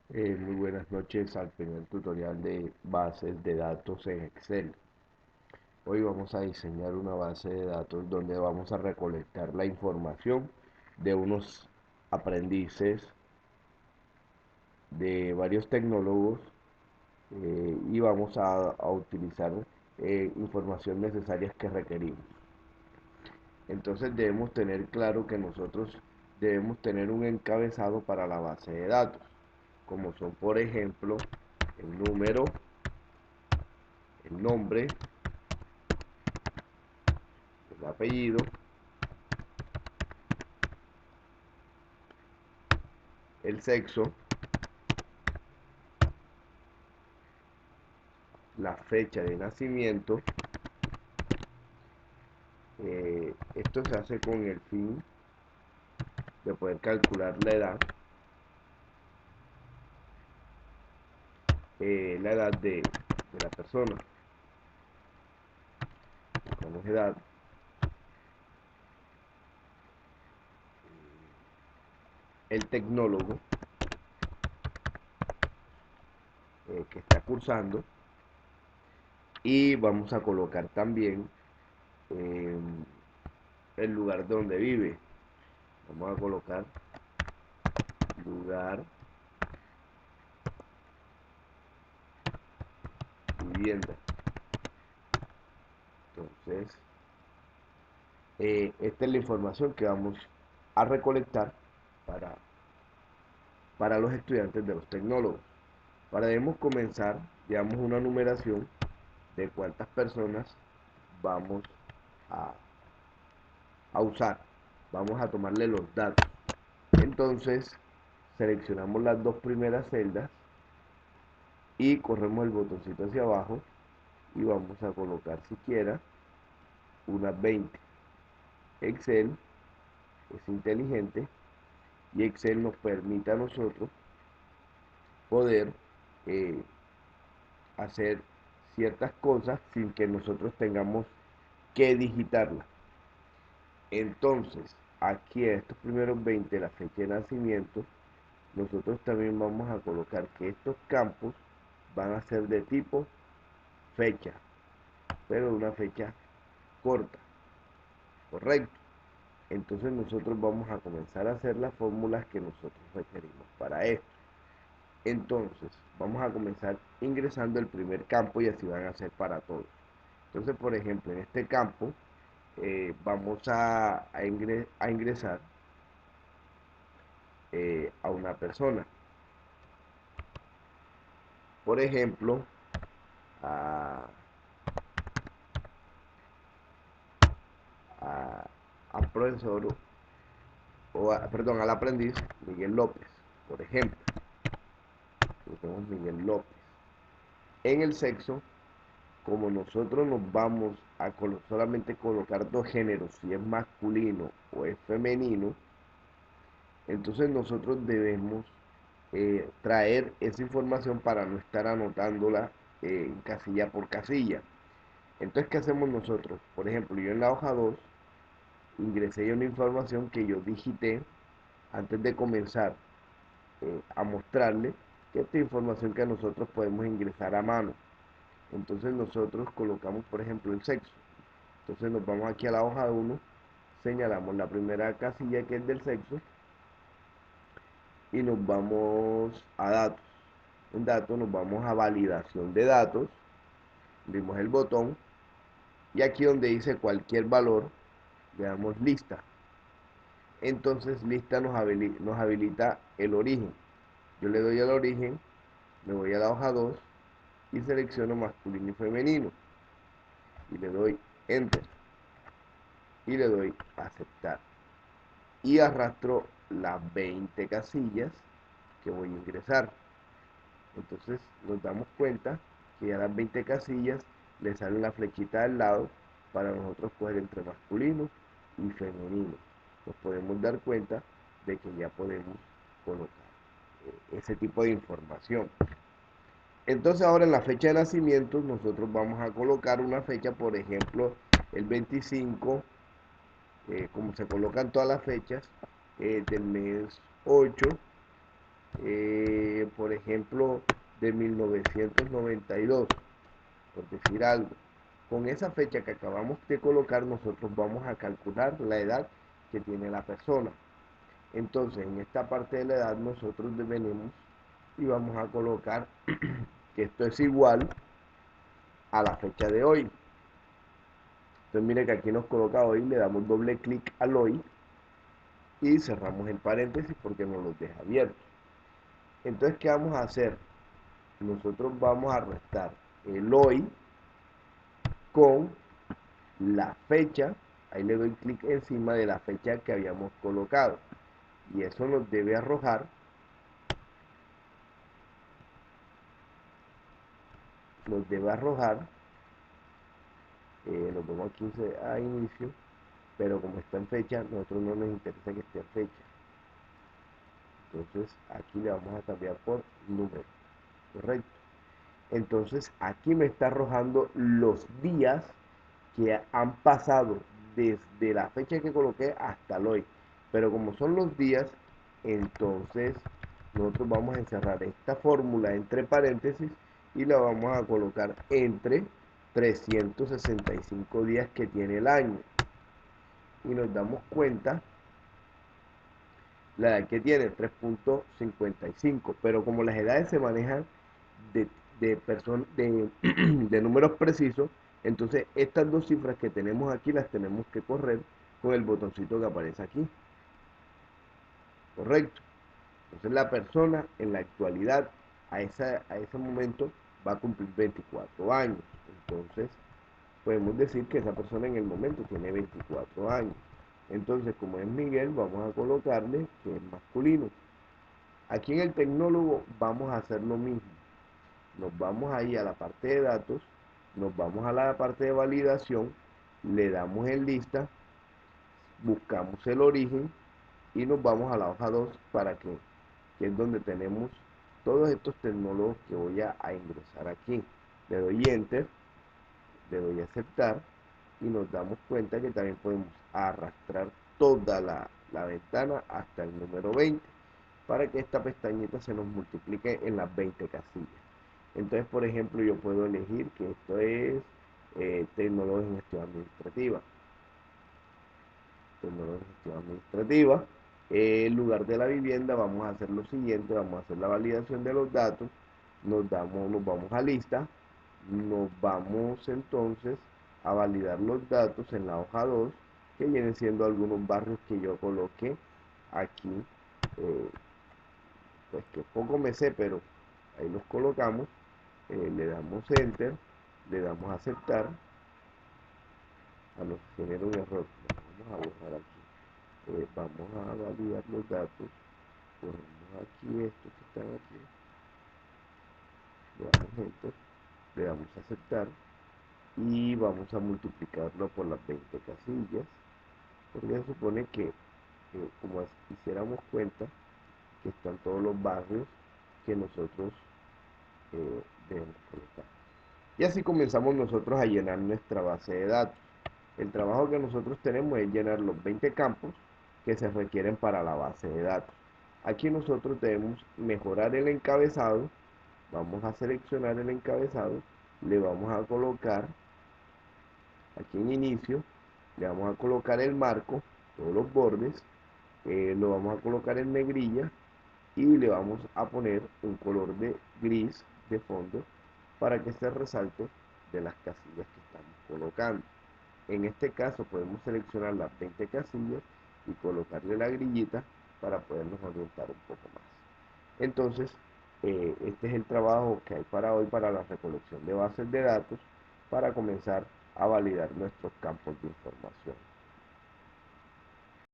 Muy buenas noches al primer tutorial de bases de datos en Excel. Hoy vamos a diseñar una base de datos donde vamos a recolectar la información de unos aprendices de varios tecnólogos y vamos a utilizar información necesaria que requerimos. Entonces debemos tener claro que nosotros debemos tener un encabezado para la base de datos, como son por ejemplo el número, el nombre, el apellido, el sexo, la fecha de nacimiento. Esto se hace con el fin de poder calcular la edad de la persona. Buscamos edad, el tecnólogo que está cursando y vamos a colocar también eh, el lugar donde vive. Vamos a colocar lugar, vivienda. Entonces, esta es la información que vamos a recolectar para, para los estudiantes de los tecnólogos. Para debemos comenzar, digamos, una numeración de cuántas personas vamos a, a usar. Vamos a tomarle los datos. Entonces, seleccionamos las dos primeras celdas y corremos el botoncito hacia abajo y vamos a colocar siquiera unas 20. Excel es inteligente y Excel nos permite a nosotros poder eh, hacer ciertas cosas sin que nosotros tengamos que digitarlas. Entonces, aquí a estos primeros 20, la fecha de nacimiento, nosotros también vamos a colocar que estos campos van a ser de tipo fecha, pero de una fecha corta, ¿correcto? Entonces nosotros vamos a comenzar a hacer las fórmulas que nosotros requerimos para esto. Entonces, vamos a comenzar ingresando el primer campo y así van a ser para todos. Entonces, por ejemplo, en este campo vamos a ingresar a una persona. Por ejemplo, a, a, al profesor, perdón, al aprendiz Miguel López, por ejemplo. Tenemos Miguel López. En el sexo, como nosotros nos vamos a solamente colocar dos géneros, si es masculino o es femenino, entonces nosotros debemos traer esa información para no estar anotándola casilla por casilla. Entonces, ¿qué hacemos nosotros? Por ejemplo, yo en la hoja 2 ingresé una información que yo digité antes de comenzar a mostrarle que esta información que nosotros podemos ingresar a mano. Entonces nosotros colocamos, por ejemplo, el sexo. Entonces nos vamos aquí a la hoja 1, señalamos la primera casilla que es del sexo y nos vamos a datos. En datos nos vamos a validación de datos, dimos el botón y aquí donde dice cualquier valor le damos lista. Entonces lista nos habilita el origen. Yo le doy al origen, me voy a la hoja 2 y selecciono masculino y femenino y le doy enter y le doy aceptar y arrastro las 20 casillas que voy a ingresar. Entonces nos damos cuenta que a las 20 casillas le sale la flechita al lado para nosotros coger entre masculino y femenino. Nos podemos dar cuenta de que ya podemos colocar ese tipo de información. Entonces ahora en la fecha de nacimiento nosotros vamos a colocar una fecha, por ejemplo, el 25, como se colocan todas las fechas, del mes 8, por ejemplo, de 1992, por decir algo. Con esa fecha que acabamos de colocar, nosotros vamos a calcular la edad que tiene la persona. Entonces, en esta parte de la edad, nosotros venimos y vamos a colocar que esto es igual a la fecha de hoy. Entonces, mire que aquí nos coloca hoy, le damos doble clic al hoy y cerramos el paréntesis porque nos lo deja abierto. Entonces, ¿qué vamos a hacer? Nosotros vamos a restar el hoy con la fecha, ahí le doy clic encima de la fecha que habíamos colocado y eso nos debe arrojar nos vamos aquí a inicio, pero como está en fecha, nosotros no nos interesa que esté en fecha, entonces aquí le vamos a cambiar por número, correcto. Entonces aquí me está arrojando los días que han pasado desde la fecha que coloqué hasta el hoy. Pero como son los días, entonces nosotros vamos a encerrar esta fórmula entre paréntesis y la vamos a colocar entre 365 días que tiene el año. Y nos damos cuenta la edad que tiene 3.55, pero como las edades se manejan de, de números precisos, entonces estas dos cifras que tenemos aquí las tenemos que correr con el botoncito que aparece aquí, correcto. Entonces la persona en la actualidad a ese momento va a cumplir 24 años, entonces podemos decir que esa persona en el momento tiene 24 años. Entonces, como es Miguel, vamos a colocarle que es masculino. Aquí en el tecnólogo vamos a hacer lo mismo. Nos vamos ahí a la parte de datos, nos vamos a la parte de validación, le damos en lista, buscamos el origen y nos vamos a la hoja 2 que es donde tenemos todos estos tecnólogos que voy a ingresar aquí. Le doy enter, le doy a aceptar y nos damos cuenta que también podemos arrastrar toda la ventana hasta el número 20 para que esta pestañita se nos multiplique en las 20 casillas. Entonces, por ejemplo, yo puedo elegir que esto es tecnología en gestión administrativa. Tecnología en gestión administrativa. En lugar de la vivienda vamos a hacer lo siguiente, vamos a hacer la validación de los datos, nos vamos a lista, nos vamos entonces a validar los datos en la hoja 2, que vienen siendo algunos barrios que yo coloqué aquí, pues que poco me sé, pero ahí los colocamos, le damos enter, le damos a aceptar, a nos genera un error, vamos a borrar aquí, vamos a validar los datos, ponemos aquí estos que están aquí, le damos enter, le damos a aceptar y vamos a multiplicarlo por las 20 casillas, porque se supone que como hiciéramos cuenta que están todos los barrios que nosotros debemos colocar. Y así comenzamos nosotros a llenar nuestra base de datos. El trabajo que nosotros tenemos es llenar los 20 campos que se requieren para la base de datos. Aquí nosotros debemos mejorar el encabezado. Vamos a seleccionar el encabezado. Le vamos a colocar aquí en inicio. Le vamos a colocar el marco, todos los bordes. Lo vamos a colocar en negrilla. Y le vamos a poner un color de gris de fondo para que se resalte de las casillas que estamos colocando. En este caso podemos seleccionar las 20 casillas y colocarle la grillita para podernos orientar un poco más. Entonces, este es el trabajo que hay para hoy para la recolección de bases de datos para comenzar a validar nuestros campos de información.